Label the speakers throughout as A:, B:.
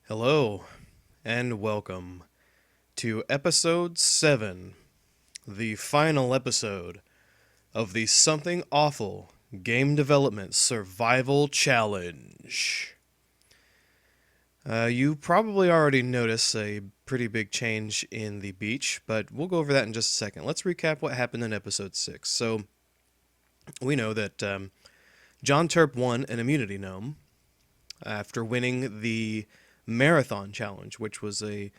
A: Hello, and welcome to episode 7, the final episode of the Something Awful Game Development Survival Challenge. You probably already noticed a pretty big change in the beach, but we'll go over that in just a second. Let's recap what happened in episode 6. So, we know that John Turp won an immunity gnome after winning the marathon challenge, which was a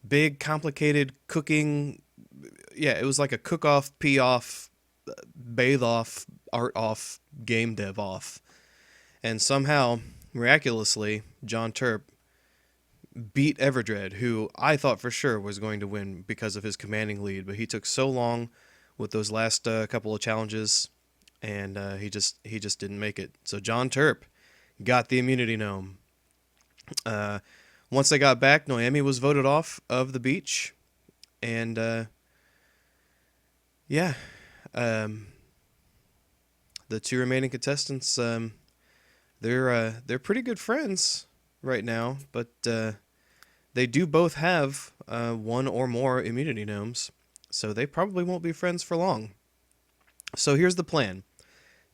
A: big, complicated cooking. Yeah, it was like a cook off, pee off, bathe off, art off, game dev off. And somehow, miraculously, John Turp beat Everdread, who I thought for sure was going to win because of his commanding lead, but he took so long with those last couple of challenges, and he just didn't make it. So John Turp got the immunity gnome. Uh, Once they got back, Noemi was voted off of the beach, and yeah, um, the two remaining contestants, they're pretty good friends right now, but they do both have one or more immunity gnomes, so they probably won't be friends for long. So here's the plan.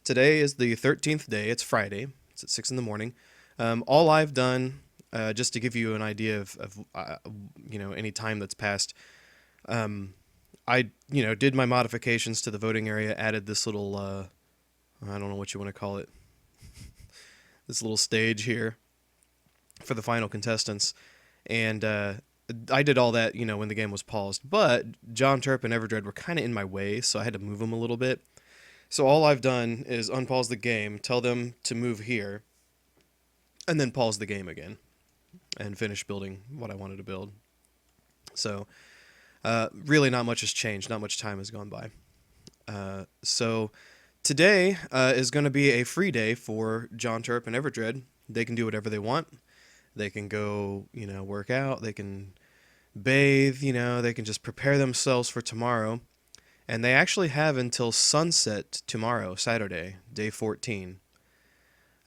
A: Today is the 13th day. It's Friday. It's at 6 in the morning. All I've done, just to give you an idea of any time that's passed, I did my modifications to the voting area, added this little I don't know what you want to call it, this little stage here for the final contestants, and I did all that when the game was paused. But John Turp and Everdread were kind of in my way, so I had to move them a little bit. So all I've done is unpause the game, tell them to move here, and then pause the game again and finish building what I wanted to build. So really not much has changed. Not much time has gone by. So today is going to be a free day for John Turp and Everdread. They can do whatever they want. They can go, work out. They can bathe. They can just prepare themselves for tomorrow. And they actually have until sunset tomorrow, Saturday, day 14.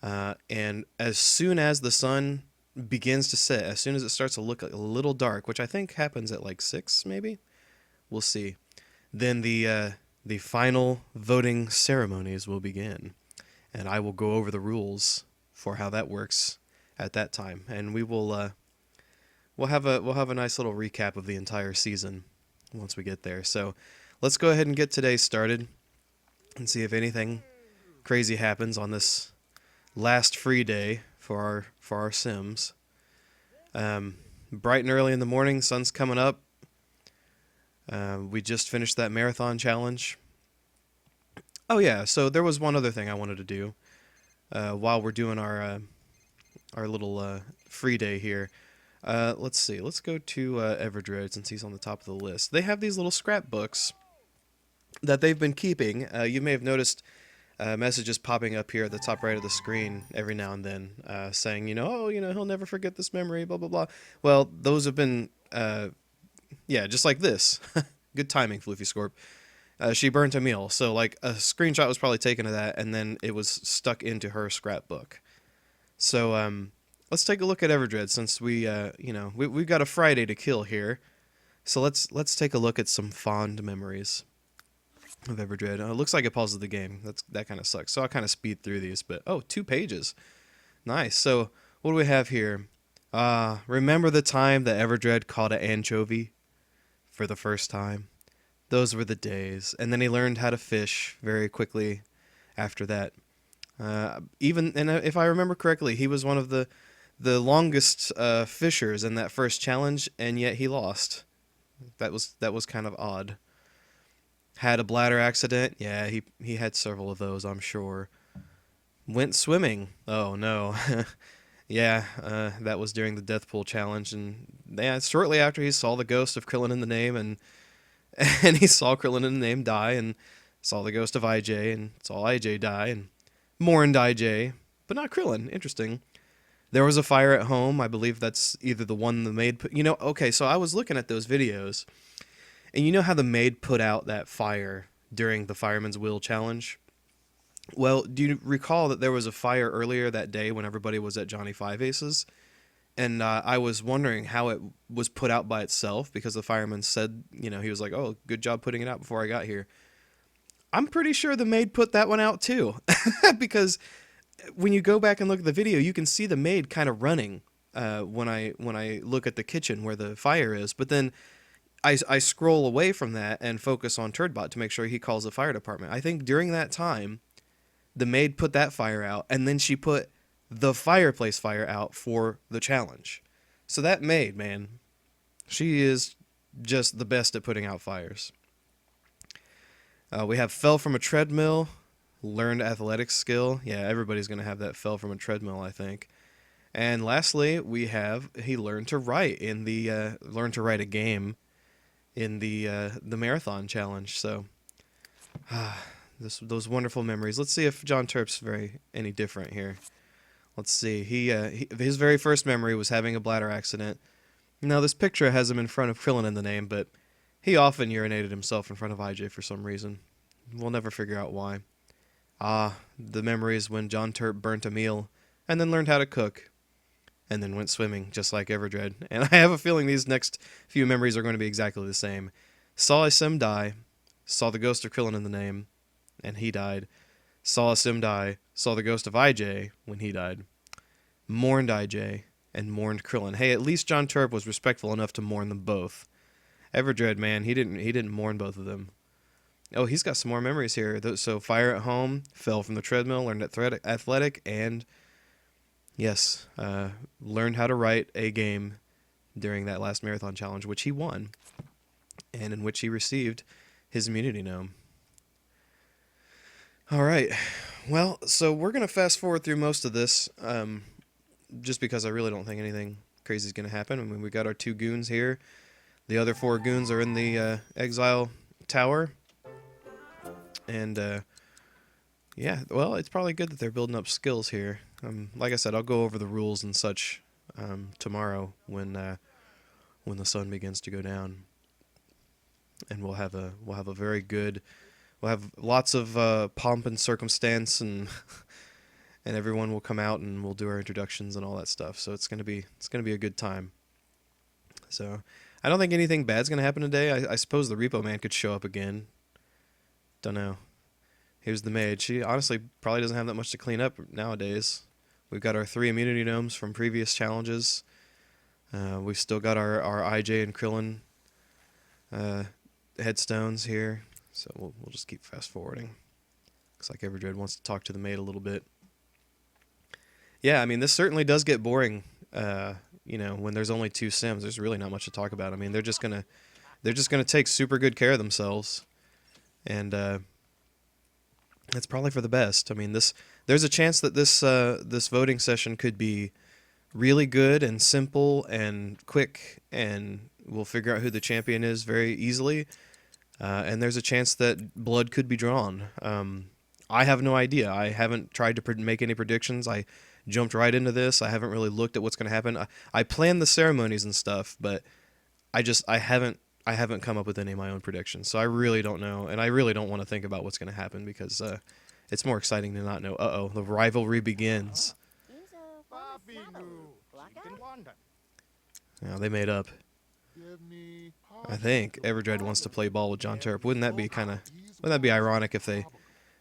A: And as soon as the sun begins to set, as soon as it starts to look a little dark, which I think happens at like 6 maybe, we'll see, then the final voting ceremonies will begin. And I will go over the rules for how that works at that time. And we'll have a nice little recap of the entire season once we get there. So let's go ahead and get today started and see if anything crazy happens on this last free day for our Sims. Bright and early in the morning, sun's coming up. We just finished that marathon challenge. Oh yeah, so there was one other thing I wanted to do while we're doing our little free day here. Let's see. Let's go to Everdread since he's on the top of the list. They have these little scrapbooks that they've been keeping. You may have noticed messages popping up here at the top right of the screen every now and then saying, he'll never forget this memory, blah, blah, blah. Well, those have been, just like this. Good timing, Floofy Scorp. She burnt a meal. So, like, a screenshot was probably taken of that, and then it was stuck into her scrapbook. So, let's take a look at Everdread since we've got a Friday to kill here. So let's take a look at some fond memories of Everdread. It looks like it pauses the game. That kind of sucks. So I'll kind of speed through these. But 2 pages. Nice. So what do we have here? Remember the time that Everdread caught an anchovy for the first time? Those were the days. And then he learned how to fish very quickly after that. If I remember correctly, he was one of the longest fishers in that first challenge, and yet he lost. That was kind of odd. Had a bladder accident. Yeah, he had several of those, I'm sure. Went swimming. Oh no. Yeah, that was during the death pool challenge, and yeah, shortly after he saw the ghost of Krillin in the name, and he saw Krillin in the name die, and saw the ghost of IJ, and saw IJ die, and mourned IJ, but not Krillin. Interesting. There was a fire at home. I believe that's either the one the maid put. Okay, so I was looking at those videos, and you know how the maid put out that fire during the Fireman's Wheel challenge? Well, do you recall that there was a fire earlier that day when everybody was at Johnny Five Aces? and I was wondering how it was put out by itself because the fireman said, he was like, "Oh, good job putting it out before I got here." I'm pretty sure the maid put that one out too, because when you go back and look at the video, you can see the maid kind of running when I look at the kitchen where the fire is. But then I scroll away from that and focus on Turdbot to make sure he calls the fire department. I think during that time, the maid put that fire out, and then she put the fireplace fire out for the challenge. So that maid, man, she is just the best at putting out fires. We have fell from a treadmill, learned athletics skill. Yeah, everybody's going to have that fell from a treadmill, I think. And lastly, we have he learned to write in the learned to write a game in the marathon challenge. So, those wonderful memories. Let's see if John Terp's any different here. Let's see. His very first memory was having a bladder accident. Now this picture has him in front of Krillin in the name, but he often urinated himself in front of IJ for some reason. We'll never figure out why. The memory is when John Terp burnt a meal and then learned how to cook and then went swimming just like Everdred. And I have a feeling these next few memories are going to be exactly the same. Saw a sim die, saw the ghost of Krillin in the name, and he died. Saw a sim die, saw the ghost of IJ when he died. Mourned IJ, and mourned Krillin. Hey, at least John Terp was respectful enough to mourn them both. Everdred, man, he didn't mourn both of them. Oh, he's got some more memories here. So fire at home, fell from the treadmill, learned athletic, and yes, learned how to write a game during that last marathon challenge, which he won, and in which he received his immunity gnome. All right, well, so we're gonna fast forward through most of this, just because I really don't think anything crazy is gonna happen. I mean, we got our 2 goons here. The other 4 goons are in the exile tower. And, yeah, well, it's probably good that they're building up skills here. Like I said, I'll go over the rules and such tomorrow when the sun begins to go down. And we'll have a very good... We'll have lots of pomp and circumstance, and and everyone will come out and we'll do our introductions and all that stuff. So it's gonna be a good time. So I don't think anything bad's gonna happen today. I suppose the Repo Man could show up again. Don't know. Here's the maid. She honestly probably doesn't have that much to clean up nowadays. We've got our 3 immunity gnomes from previous challenges. We've still got our IJ and Krillin headstones here. So we'll just keep fast forwarding. Looks like Everdred wants to talk to the maid a little bit. Yeah, I mean, this certainly does get boring. When there's only 2 sims, there's really not much to talk about. I mean, they're just gonna take super good care of themselves, and it's probably for the best. I mean, there's a chance that this voting session could be really good and simple and quick, and we'll figure out who the champion is very easily. And there's a chance that blood could be drawn. I have no idea. I haven't tried to make any predictions. I jumped right into this. I haven't really looked at what's going to happen. I planned the ceremonies and stuff, but I haven't come up with any of my own predictions. So I really don't know, and I really don't want to think about what's going to happen because it's more exciting to not know. Uh-oh, the rivalry begins. Now they made up. I think Everdred wants to play ball with John Terp. Wouldn't that be ironic if they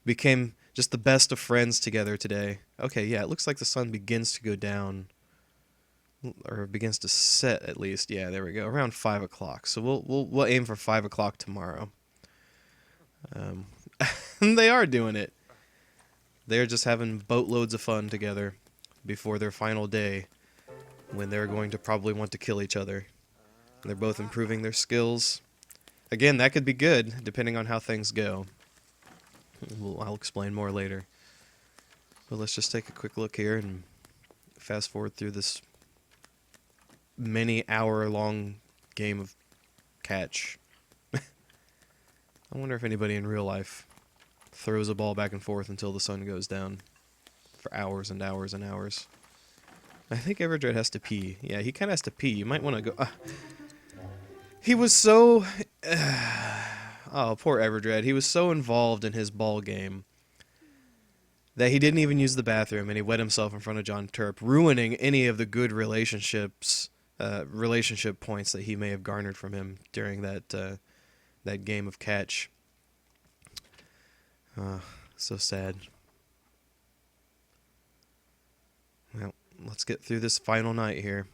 A: became just the best of friends together today? Okay, yeah, it looks like the sun begins to go down, or begins to set at least. Yeah, there we go, around 5 o'clock. So we'll aim for 5 o'clock tomorrow. They are doing it. They're just having boatloads of fun together before their final day, when they're going to probably want to kill each other. They're both improving their skills. Again, that could be good, depending on how things go. I'll explain more later. But let's just take a quick look here and fast forward through this many hour-long game of catch. I wonder if anybody in real life throws a ball back and forth until the sun goes down for hours and hours and hours. I think Everdred has to pee. Yeah, he kind of has to pee. You might want to go... He was so... oh, poor Everdred. He was so involved in his ball game that he didn't even use the bathroom, and he wet himself in front of John Turp, ruining any of the good relationship points that he may have garnered from him during that game of catch. So sad. Well, let's get through this final night here.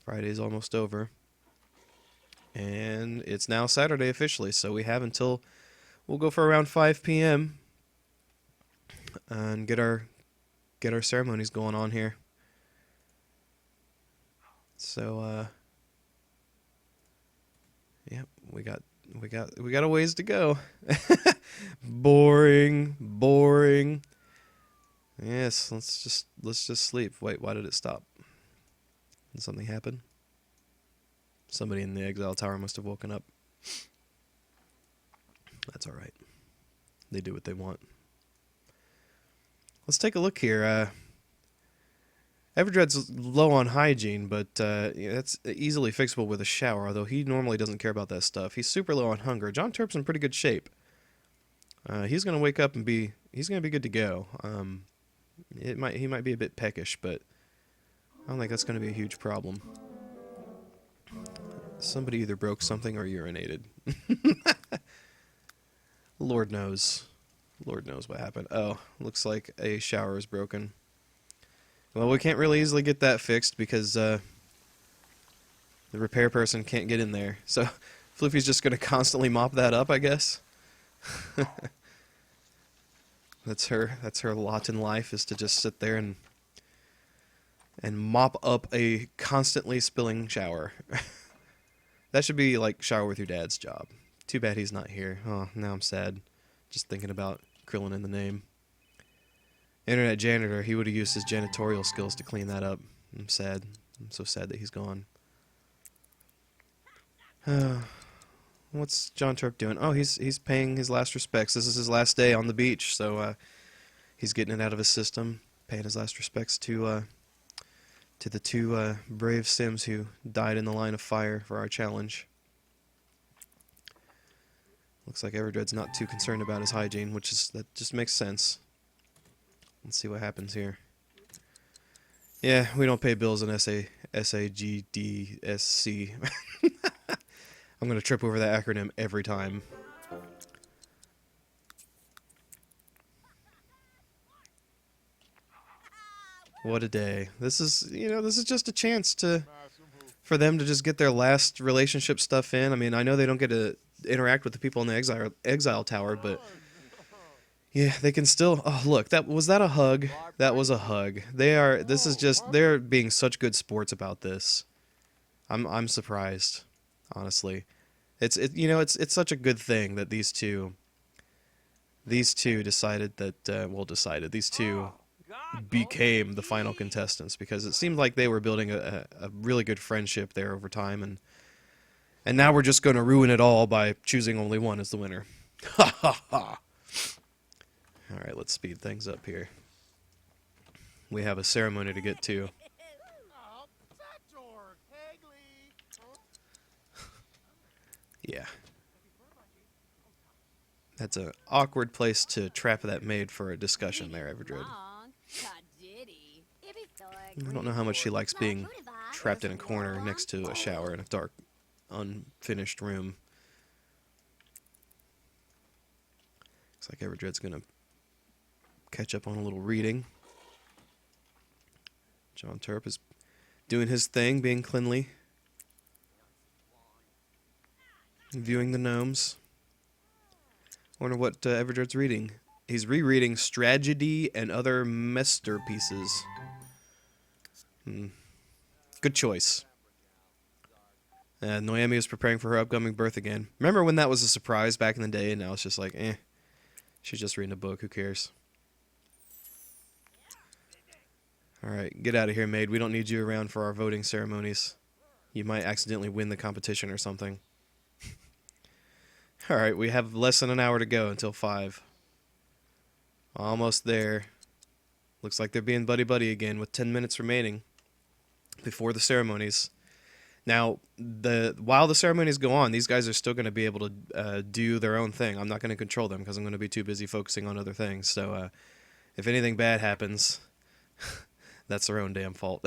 A: Friday's almost over. And it's now Saturday officially, so we have until... We'll go for around 5 p.m. and get our ceremonies going on here. So, yeah, we got a ways to go. Boring. Yes, let's just sleep. Wait, why did it stop? Did something happen? Somebody in the exile tower must have woken up. That's all right. They do what they want. Let's take a look here. Everdread's low on hygiene, but that's easily fixable with a shower, although he normally doesn't care about that stuff. He's super low on hunger. John Turp's in pretty good shape. He's going to wake up and he's going to be good to go. He might be a bit peckish, but I don't think that's going to be a huge problem. Somebody either broke something or urinated. Lord knows. Lord knows what happened. Oh, looks like a shower is broken. Well, we can't really easily get that fixed because the repair person can't get in there. So Floofy's just going to constantly mop that up, I guess. That's her lot in life, is to just sit there and mop up a constantly spilling shower. That should be like shower with your dad's job. Too bad he's not here. Oh, now I'm sad. Just thinking about Krillin in the name. Internet janitor, he would have used his janitorial skills to clean that up. I'm sad. I'm so sad that he's gone. What's John Turp doing? Oh, he's paying his last respects. This is his last day on the beach, so he's getting it out of his system, paying his last respects to the two brave Sims who died in the line of fire for our challenge. Looks like Everdread's not too concerned about his hygiene, that just makes sense. Let's see what happens here. Yeah, we don't pay bills in SAGDSC. I'm going to trip over that acronym every time. What a day. This is just a chance for them to just get their last relationship stuff in. I mean, I know they don't get to interact with the people in the exile tower, but yeah, they can still... Oh, look, was that a hug? That was a hug. They're being such good sports about this. I'm surprised, honestly. It's such a good thing that these two decided that these two became the final contestants, because it seemed like they were building a really good friendship there over time, and now we're just going to ruin it all by choosing only one as the winner. Ha ha ha. All right, let's speed things up here. We have a ceremony to get to. Yeah. That's an awkward place to trap that maid for a discussion there, Everdread. I don't know how much she likes being trapped in a corner next to a shower in a dark, unfinished room. Looks like Everdread's gonna catch up on a little reading. John Turp is doing his thing, being cleanly. Viewing the gnomes. Wonder what Everdread's reading. He's rereading Strategy and Other Masterpieces. Good choice. Noemi is preparing for her upcoming birth again. Remember when that was a surprise back in the day, and now it's just like, she's just reading a book, who cares? Alright, get out of here, maid. We don't need you around for our voting ceremonies. You might accidentally win the competition or something. Alright, we have less than an hour to go until 5. Almost there. Looks like they're being buddy-buddy again with 10 minutes remaining before the ceremonies. Now, while the ceremonies go on, these guys are still going to be able to do their own thing. I'm not going to control them because I'm going to be too busy focusing on other things. So if anything bad happens, that's their own damn fault.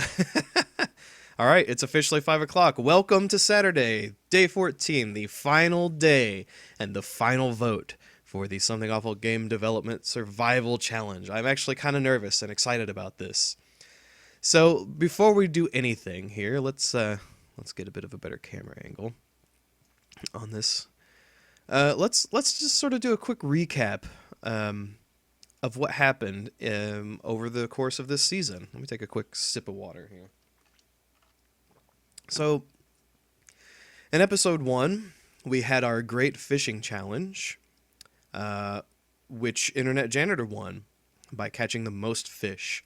A: All right, it's officially 5 o'clock. Welcome to Saturday, day 14, the final day and the final vote for the Something Awful Game Development Survival Challenge. I'm actually kind of nervous and excited about this. So before we do anything here, let's get a bit of a better camera angle on this. Let's just sort of do a quick recap of what happened over the course of this season. Let me take a quick sip of water here. So, in episode 1, we had our Great Fishing Challenge, which Internet Janitor won by catching the most fish.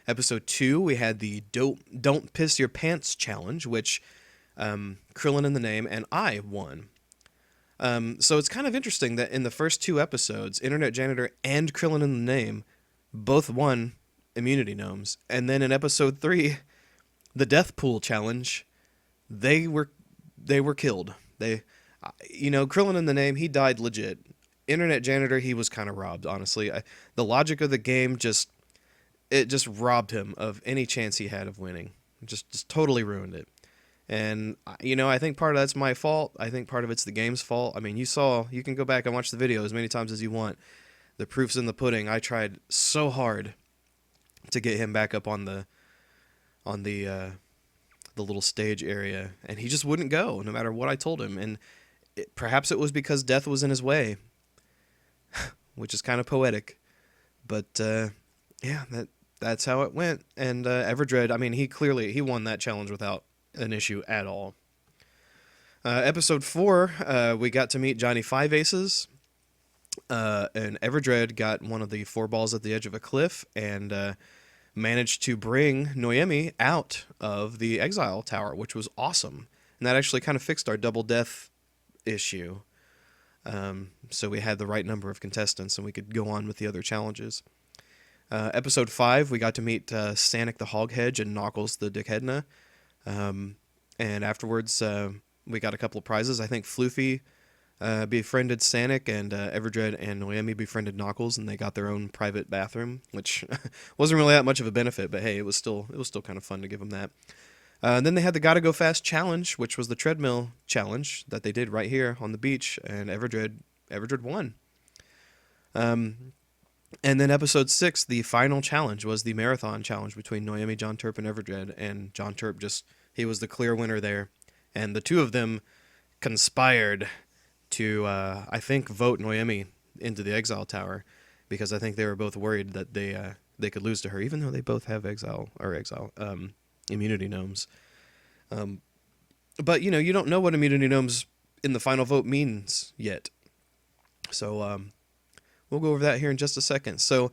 A: Episode 2, we had the Don't Piss Your Pants Challenge, which Krillin in the Name and I won. So it's kind of interesting that in the first 2 episodes, Internet Janitor and Krillin in the Name both won immunity gnomes. And then in episode 3, the Death Pool Challenge, they were killed. Krillin in the Name, he died legit. Internet Janitor, he was kind of robbed, honestly. The logic of the game just robbed him of any chance he had of winning. Just totally ruined it. And, I think part of that's my fault. I think part of it's the game's fault. I mean, you can go back and watch the video as many times as you want. The proof's in the pudding. I tried so hard to get him back up on the little stage area, and he just wouldn't go, no matter what I told him. And perhaps it was because death was in his way, which is kind of poetic. But, yeah, that's how it went. And Everdred, I mean, he won that challenge without an issue at all. Episode 4, we got to meet Johnny Five Aces, and Everdred got one of the 4 balls at the edge of a cliff and managed to bring Noemi out of the exile tower, which was awesome. And that actually kind of fixed our double death issue. So we had the right number of contestants and we could go on with the other challenges. Episode 5, we got to meet Sanic the Hoghedge and Knuckles the Dickheadna. And afterwards, we got a couple of prizes. I think Floofy befriended Sanic, and Everdred and Noemi befriended Knuckles, and they got their own private bathroom, which wasn't really that much of a benefit, but hey, it was still kind of fun to give them that. And then they had the Gotta Go Fast Challenge, which was the treadmill challenge that they did right here on the beach, and Everdred won. And then episode 6, the final challenge, was the marathon challenge between Noemi, John Turp, and Everdred, and John Turp he was the clear winner there, and the two of them conspired to, I think, vote Noemi into the exile tower, because I think they were both worried that they could lose to her, even though they both have immunity gnomes. But, you don't know what immunity gnomes in the final vote means yet. So, we'll go over that here in just a second. So,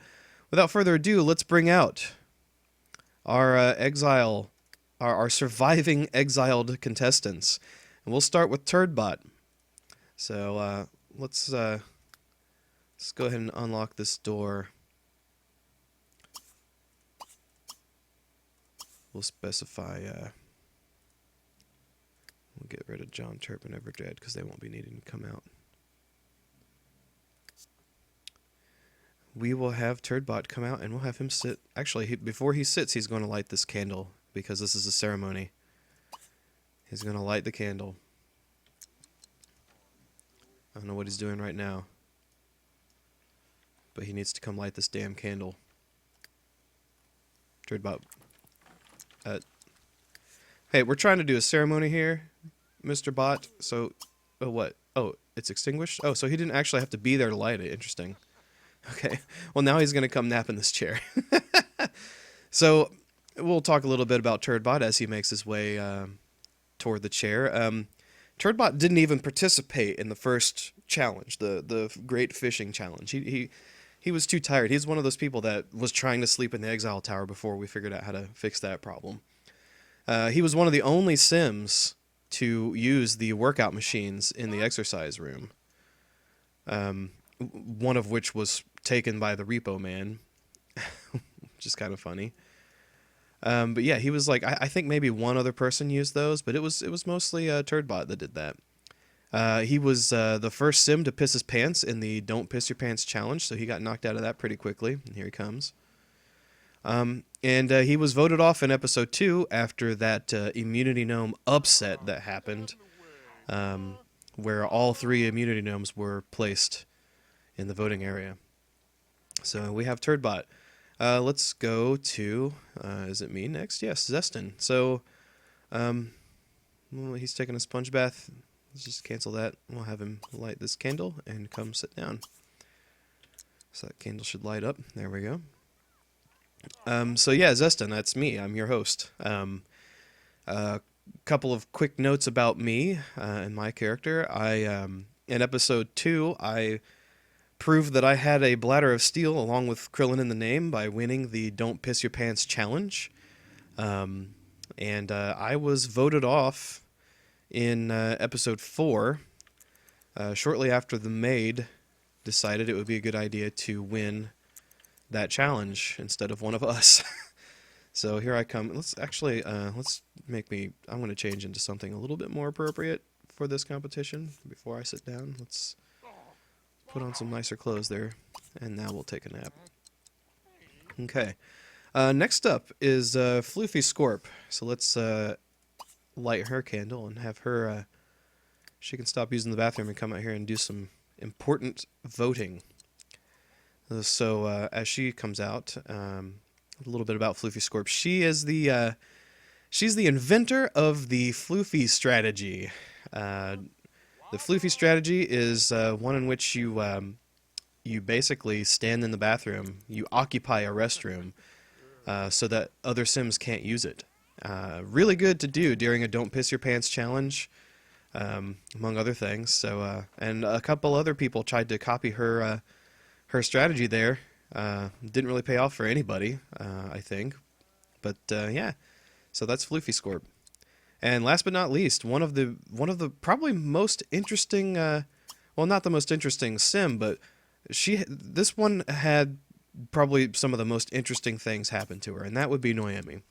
A: without further ado, let's bring out our our surviving exiled contestants. And we'll start with Turdbot. So, let's go ahead and unlock this door. We'll specify, we'll get rid of John Turp and Everdred because they won't be needing to come out. We will have Turdbot come out and we'll have him sit. Actually, before he sits, he's going to light this candle because this is a ceremony. He's going to light the candle. I don't know what he's doing right now, but he needs to come light this damn candle. Turdbot. Hey, we're trying to do a ceremony here, Mr. Bot. So, oh, what? Oh, it's extinguished? Oh, so he didn't actually have to be there to light it. Interesting. Okay, well, now he's going to come nap in this chair. So, we'll talk a little bit about Turdbot as he makes his way toward the chair. Turdbot didn't even participate in the first challenge, the Great Fishing Challenge. He was too tired. He's one of those people that was trying to sleep in the exile tower before we figured out how to fix that problem. He was one of the only Sims to use the workout machines in the exercise room. One of which was taken by the Repo Man, which is kind of funny. But yeah, he was like, I think maybe one other person used those, but it was mostly Turdbot that did that. He was the first sim to piss his pants in the Don't Piss Your Pants challenge, so he got knocked out of that pretty quickly. And here he comes. And he was voted off in episode 2 after that immunity gnome upset that happened, where all 3 immunity gnomes were placed in the voting area. So we have Turdbot. Let's go to, is it me next? Yes, Zestin. So, well, he's taking a sponge bath. Let's just cancel that. We'll have him light this candle and come sit down. So that candle should light up. There we go. So yeah, Zestin, that's me. I'm your host. A couple of quick notes about me and my character. In episode 2, I proved that I had a bladder of steel along with Krillin in the name by winning the Don't Piss Your Pants challenge. And I was voted off in episode 4, shortly after the maid decided it would be a good idea to win that challenge instead of one of us. So here I come. Let's actually, I'm going to change into something a little bit more appropriate for this competition before I sit down. Let's put on some nicer clothes there, and now we'll take a nap. Okay. Next up is Floofy Scorp. So let's light her candle and have her, she can stop using the bathroom and come out here and do some important voting. So as she comes out, a little bit about Floofy Scorp. She is she's the inventor of the Floofy strategy. The Floofy strategy is one in which you basically stand in the bathroom, you occupy a restroom, so that other Sims can't use it. Really good to do during a Don't Piss Your Pants challenge, among other things. So and a couple other people tried to copy her strategy there. Didn't really pay off for anybody, I think. But yeah, so that's Floofy Scorp. And last but not least, one of the probably most interesting, well, not the most interesting sim, but this one had probably some of the most interesting things happen to her, and that would be Noemi.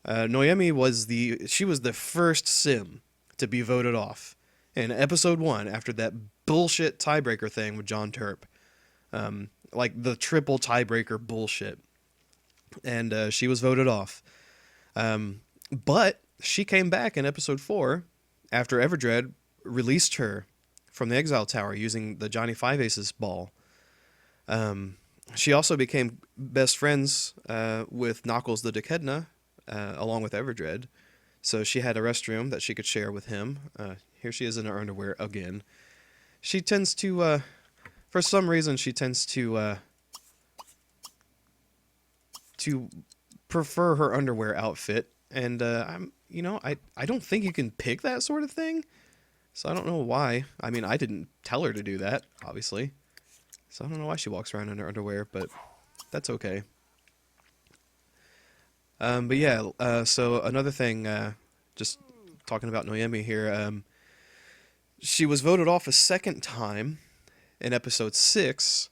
A: Noemi was the first sim to be voted off in episode 1 after that bullshit tiebreaker thing with John Turp. Like the triple tiebreaker bullshit. And she was voted off. But she came back in episode 4 after Everdred released her from the Exile Tower using the Johnny Five Aces ball. She also became best friends with Knuckles the Decedna, along with Everdred. So she had a restroom that she could share with him. Here she is in her underwear again. She tends to, for some reason, she tends to prefer her underwear outfit. And I don't think you can pick that sort of thing. So I don't know why. I mean, I didn't tell her to do that, obviously. So I don't know why she walks around in her underwear, but that's okay. But yeah, so another thing, just talking about Noemi here, she was voted off a second time in episode 6,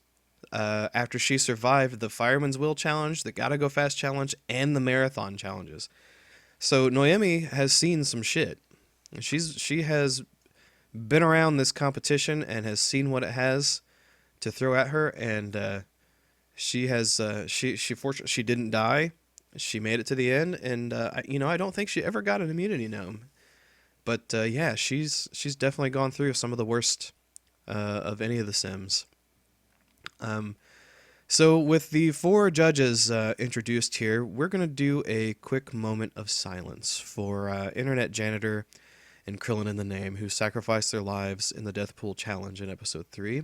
A: after she survived the Fireman's Will challenge, the Gotta Go Fast challenge, and the marathon challenges. So Noemi has seen some shit. She has been around this competition and has seen what it has to throw at her, and she has fortunately she didn't die. She made it to the end, and I don't think she ever got an immunity gnome. But yeah, she's definitely gone through some of the worst of any of the Sims. So with the 4 judges introduced here, we're going to do a quick moment of silence for Internet Janitor and Krillin in the Name, who sacrificed their lives in the Death Pool Challenge in episode 3,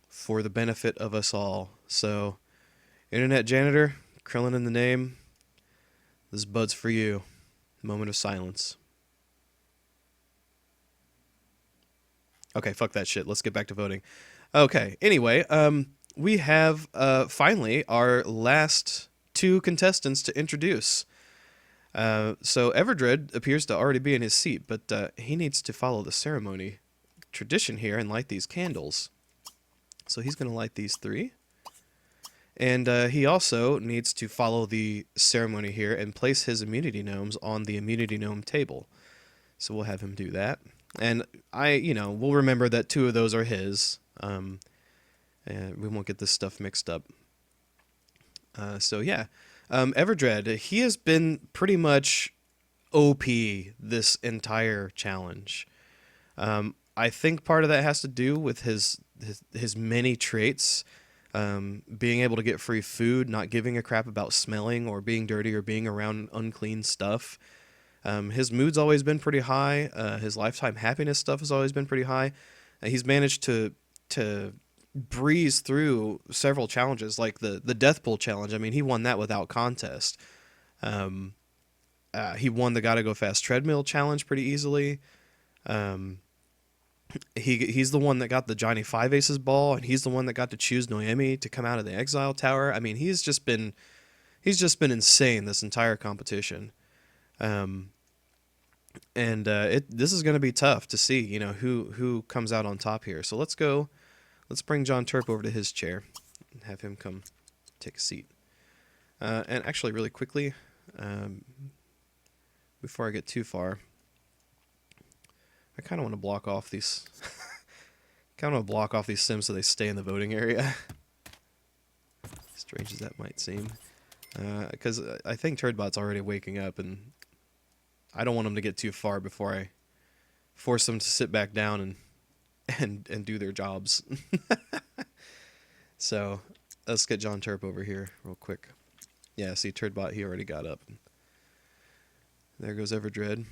A: for the benefit of us all. So, Internet Janitor, Krillin in the Name, this bud's for you. Moment of silence. Okay, fuck that shit. Let's get back to voting. Okay, anyway, we have finally our last 2 contestants to introduce. So Everdred appears to already be in his seat, but he needs to follow the ceremony tradition here and light these candles. So he's going to light these 3. And he also needs to follow the ceremony here and place his immunity gnomes on the immunity gnome table. So we'll have him do that. And we'll remember that 2 of those are his. And we won't get this stuff mixed up. So yeah, Everdred, he has been pretty much OP this entire challenge. I think part of that has to do with his many traits, being able to get free food, not giving a crap about smelling or being dirty or being around unclean stuff. His mood's always been pretty high. His lifetime happiness stuff has always been pretty high. He's managed to breeze through several challenges, like the death pool challenge. I mean, he won that without contest. He won the Gotta Go Fast treadmill challenge pretty easily. He's the one that got the Johnny Five Aces ball, and he's the one that got to choose Noemi to come out of the exile tower. I mean, he's just been insane this entire competition. And this is going to be tough to see, who comes out on top here. So let's bring John Turp over to his chair and have him come take a seat. And actually, really quickly, before I get too far, I kind of want to block off these. Sims so they stay in the voting area. Strange as that might seem, because I think Turdbot's already waking up, and I don't want him to get too far before I force them to sit back down and do their jobs. So let's get John Turp over here real quick. Yeah, see, Turdbot, he already got up. There goes Everdred.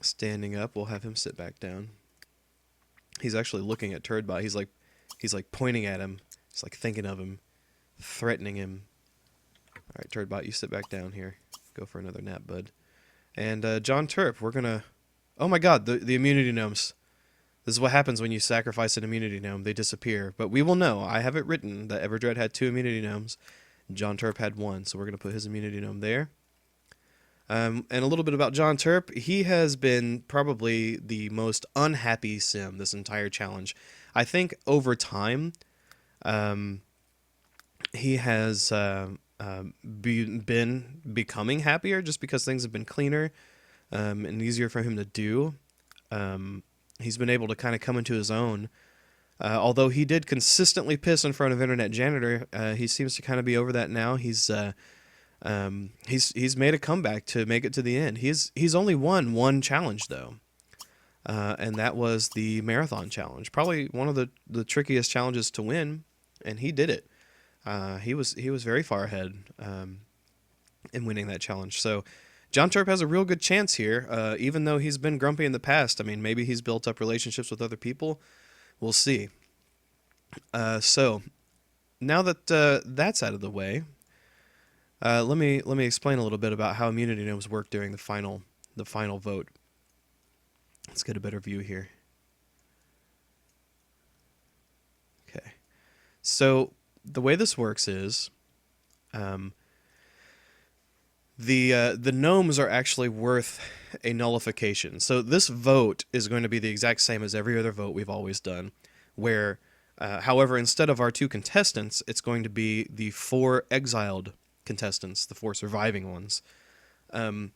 A: Standing up, we'll have him sit back down. He's actually looking at Turdbot. He's like pointing at him. He's like thinking of him, threatening him. All right, Turdbot, you sit back down here. Go for another nap, bud. And John Turp, we're gonna. Oh my God, the immunity gnomes. This is what happens when you sacrifice an immunity gnome. They disappear. But we will know. I have it written that Everdred had 2 immunity gnomes. John Turp had 1. So we're going to put his immunity gnome there. And a little bit about John Turp. He has been probably the most unhappy sim this entire challenge. I think over time, he has been becoming happier just because things have been cleaner and easier for him to do. He's been able to kind of come into his own. Although he did consistently piss in front of Internet Janitor, he seems to kind of be over that now. He's made a comeback to make it to the end. He's only won 1 challenge though, and that was the marathon challenge. Probably one of the trickiest challenges to win, and he did it. He was very far ahead in winning that challenge. So John Turp has a real good chance here, even though he's been grumpy in the past. I mean, maybe he's built up relationships with other people. We'll see. So now that that's out of the way, let me explain a little bit about how immunity gnomes work during the final vote. Let's get a better view here. Okay. So the way this works is, the gnomes are actually worth a nullification. So this vote is going to be the exact same as every other vote we've always done, where, however, instead of our 2 contestants, it's going to be the 4 exiled contestants, the 4 surviving ones. And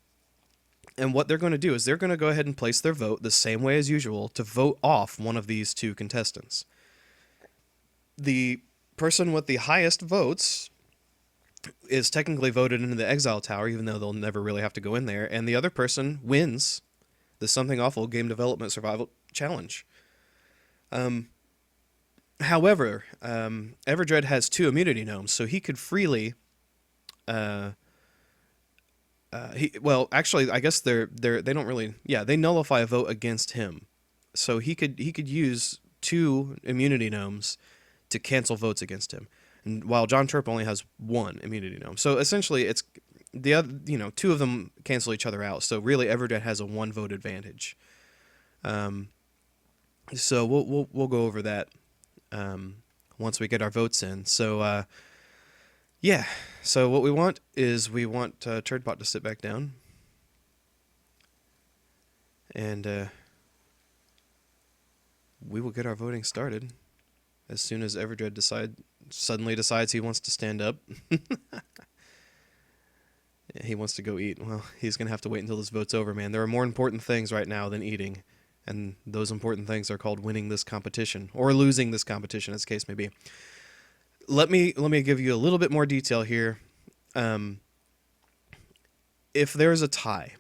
A: what they're going to do is they're going to go ahead and place their vote the same way as usual to vote off one of these 2 contestants. The person with the highest votes is technically voted into the exile tower, even though they'll never really have to go in there, and the other person wins the Something Awful Game Development Survival Challenge. However, Everdred has 2 immunity gnomes, so he could freely. Actually, I guess they don't really. Yeah, they nullify a vote against him, so he could use 2 immunity gnomes to cancel votes against him. And while John Turp only has 1 immunity gnome. So essentially it's the other, 2 of them cancel each other out. So really Everdred has a 1 vote advantage. So we'll go over that once we get our votes in. So yeah. So what we want is Turdbot to sit back down. And we will get our voting started as soon as Everdred suddenly decides he wants to stand up. He wants to go eat. Well, he's going to have to wait until this vote's over, man. There are more important things right now than eating. And those important things are called winning this competition or losing this competition, as the case may be. Let me give you a little bit more detail here. If there's a tie,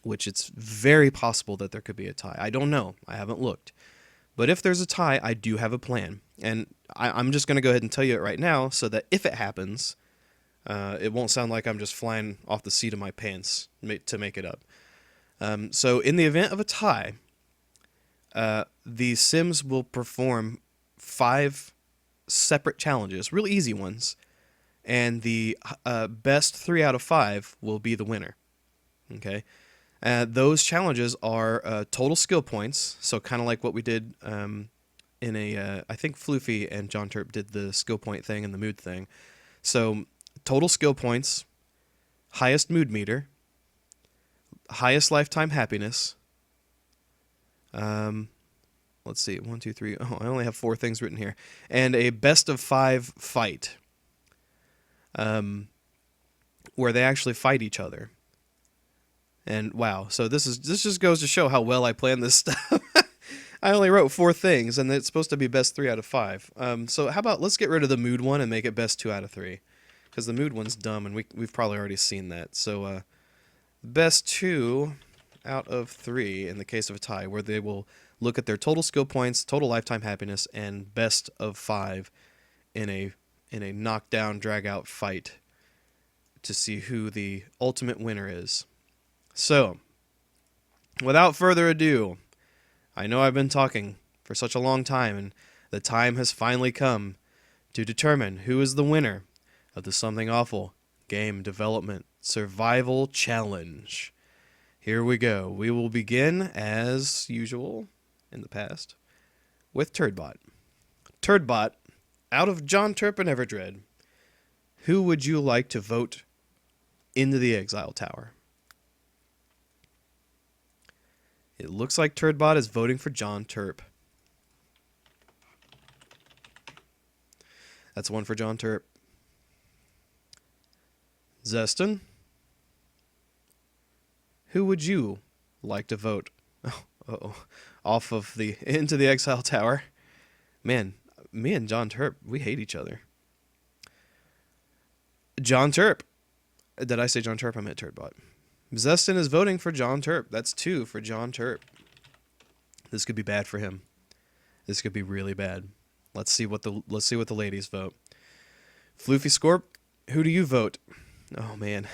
A: which it's very possible that there could be a tie. I don't know. I haven't looked. But if there's a tie, I do have a plan. And I'm just going to go ahead and tell you it right now so that if it happens, it won't sound like I'm just flying off the seat of my pants to make it up. So in the event of a tie, the Sims will perform 5 separate challenges, really easy ones, and the best 3 out of 5 will be the winner. Okay, those challenges are total skill points, so kind of like what we did in a, I think Floofy and John Turp did the skill point thing and the mood thing. So total skill points, highest mood meter, highest lifetime happiness. Let's see, 1, 2, 3. Oh, I only have 4 things written here, and a best of 5 fight, where they actually fight each other. And wow, so this just goes to show how well I planned this stuff. I only wrote 4 things, and it's supposed to be best 3 out of 5. So how about let's get rid of the mood one and make it best 2 out of 3, because the mood one's dumb, and we've probably already seen that. So best 2 out of 3 in the case of a tie, where they will look at their total skill points, total lifetime happiness, and best of 5 in a knockdown, drag out fight to see who the ultimate winner is. So, without further ado, I know I've been talking for such a long time, and the time has finally come to determine who is the winner of the Something Awful Game Development Survival Challenge. Here we go. We will begin, as usual in the past, with Turdbot. Turdbot, out of John Turp and Everdread, who would you like to vote into the Exile Tower? It looks like Turdbot is voting for John Turp. That's 1 for John Turp. Zeston, who would you like to vote off of the into the Exile Tower? Man, me and John Turp, we hate each other. John Turp. Did I say John Turp? I meant Turdbot. Zeston is voting for John Turp. That's 2 for John Turp. This could be bad for him. This could be really bad. Let's see what the ladies vote. Floofy Scorp, who do you vote? Oh man.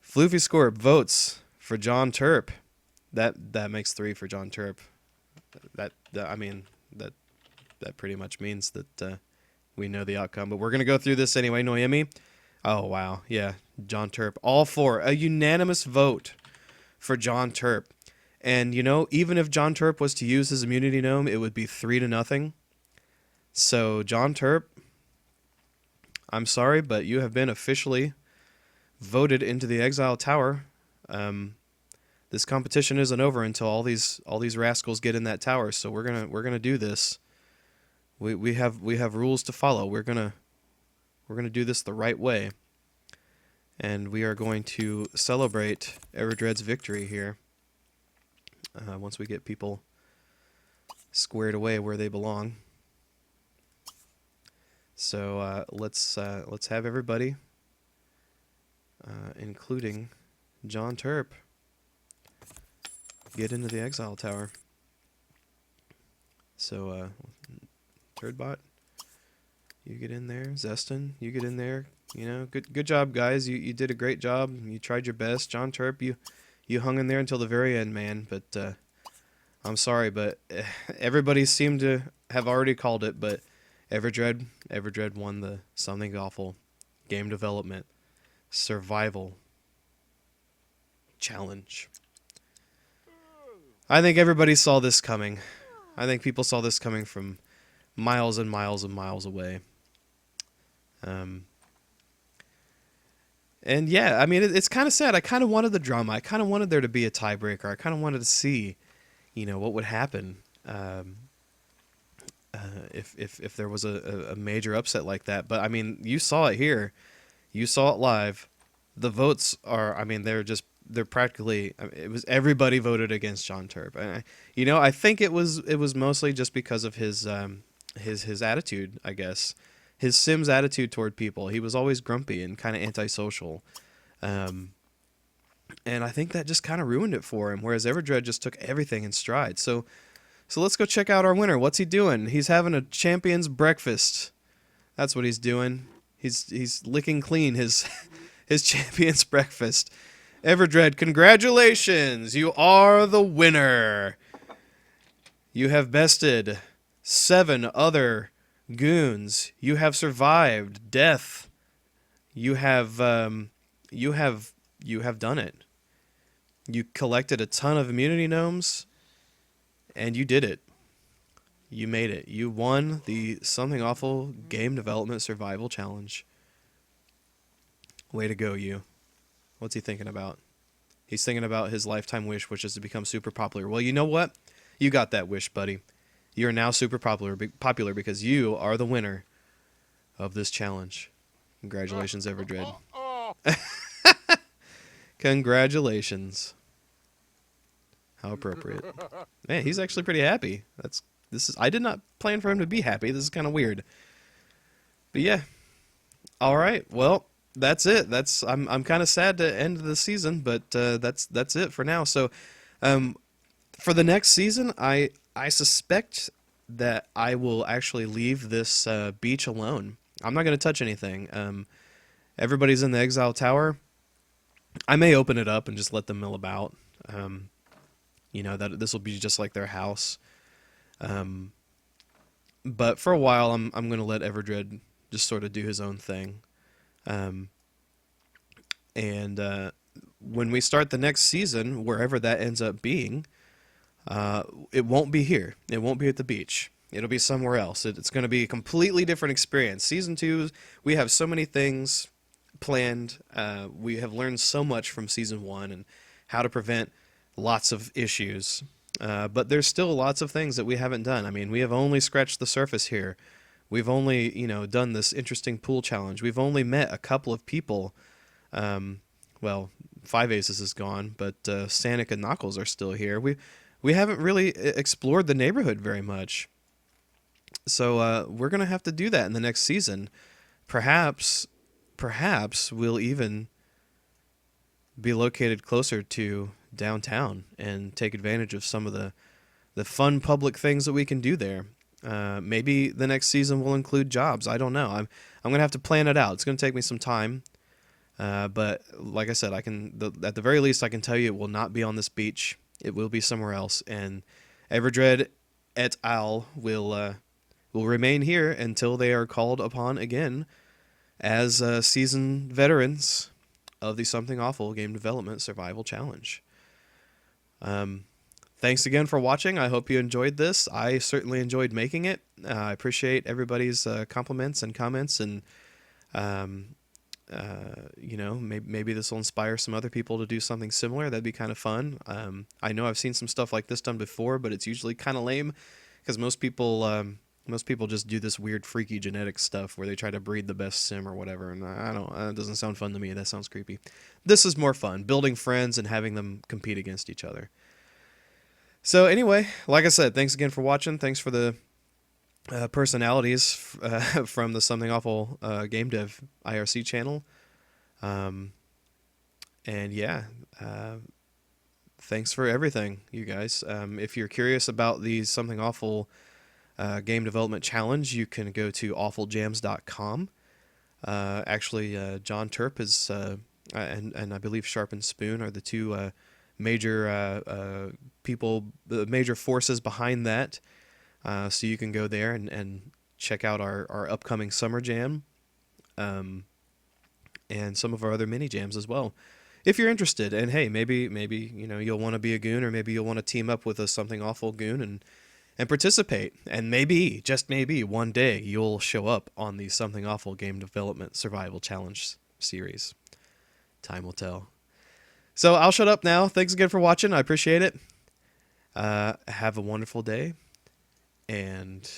A: Floofy Scorp votes for John Turp. That makes 3 for John Turp. That pretty much means that we know the outcome. But we're gonna go through this anyway. Noemi. Oh wow, yeah, John Turp. All 4, a unanimous vote for John Turp. And you know, even if John Turp was to use his immunity gnome, it would be 3-0. So John Turp, I'm sorry, but you have been officially voted into the Exile Tower. This competition isn't over until all these rascals get in that tower. So we're gonna do this. We have rules to follow. We're gonna do this the right way, and we are going to celebrate Everdread's victory here. Once we get people squared away where they belong. So let's have everybody, including John Turp, get into the Exile Tower. So Turdbot, you get in there. Zeston, you get in there. You know, good job, guys. You did a great job. You tried your best. John Turp, you hung in there until the very end, man. But I'm sorry, but everybody seemed to have already called it. But Everdread won the Something Awful Game Development Survival Challenge. I think everybody saw this coming. I think people saw this coming from miles and miles and miles away. And yeah, I mean, it's kind of sad. I kind of wanted the drama. I kind of wanted there to be a tiebreaker. I kind of wanted to see, you know, what would happen. if there was a major upset like that. But I mean, you saw it here, you saw it live. The votes are, I mean, they're practically, I mean, it was everybody voted against John Turp, and I think it was mostly just because of his attitude, I guess, his Sims attitude toward people. He was always grumpy and kind of antisocial. Um, and I think that just kind of ruined it for him. Whereas Everdred just took everything in stride. So let's go check out our winner. What's he doing? He's having a champion's breakfast. That's what he's doing. He's licking clean his his champion's breakfast. Everdred, congratulations! You are the winner. You have bested 7 other goons. You have survived death. You have you have done it. You collected a ton of immunity gnomes, and you did it. You made it. You won the Something Awful Game Development Survival Challenge. Way to go, you. What's he thinking about? He's thinking about his lifetime wish, which is to become super popular. Well, you know what? You got that wish, buddy. You are now super popular because you are the winner of this challenge. Congratulations, Everdred. Congratulations. How appropriate. Man, he's actually pretty happy. I did not plan for him to be happy. This is kind of weird. But yeah. All right. Well, that's it. I'm kind of sad to end the season, but that's it for now. So, for the next season, I suspect that I will actually leave this beach alone. I'm not going to touch anything. Everybody's in the Exile Tower. I may open it up and just let them mill about. That this will be just like their house. But for a while, I'm going to let Everdred just sort of do his own thing. And when we start the next season, wherever that ends up being, it won't be here. It won't be at the beach. It'll be somewhere else. It's going to be a completely different experience. Season 2, we have so many things planned. We have learned so much from Season 1 and how to prevent lots of issues. But there's still lots of things that we haven't done. I mean, we have only scratched the surface here. We've only, done this interesting pool challenge. We've only met a couple of people. Well, Five Aces is gone, but Sanic and Knuckles are still here. We haven't really explored the neighborhood very much. So we're going to have to do that in the next season. Perhaps we'll even be located closer to downtown and take advantage of some of the fun public things that we can do there. Maybe the next season will include jobs. I don't know. I'm going to have to plan it out. It's going to take me some time. But like I said, at the very least, I can tell you it will not be on this beach. It will be somewhere else. And Everdred et al. will remain here until they are called upon again as seasoned veterans of the Something Awful Game Development Survival Challenge. Thanks again for watching. I hope you enjoyed this. I certainly enjoyed making it. I appreciate everybody's compliments and comments, and maybe this will inspire some other people to do something similar. That'd be kind of fun. I know I've seen some stuff like this done before, but it's usually kind of lame because most people just do this weird, freaky genetic stuff where they try to breed the best sim or whatever, and it doesn't sound fun to me. That sounds creepy. This is more fun, building friends and having them compete against each other. So anyway, like I said, thanks again for watching. Thanks for the personalities from the Something Awful Game Dev IRC channel. And yeah, thanks for everything, you guys. If you're curious about the Something Awful Game Development Challenge, you can go to awfuljams.com. Actually, John Turp is, and I believe Sharp and Spoon are the two major people, the major forces behind that. So you can go there and check out our upcoming summer jam, and some of our other mini jams as well, if you're interested. And hey, maybe you'll want to be a goon, or maybe you'll want to team up with a Something Awful goon and participate. And maybe, just maybe, one day you'll show up on the Something Awful Game Development Survival Challenge series. Time will tell. So I'll shut up now. Thanks again for watching. I appreciate it. Have a wonderful day, and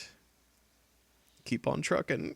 A: keep on trucking.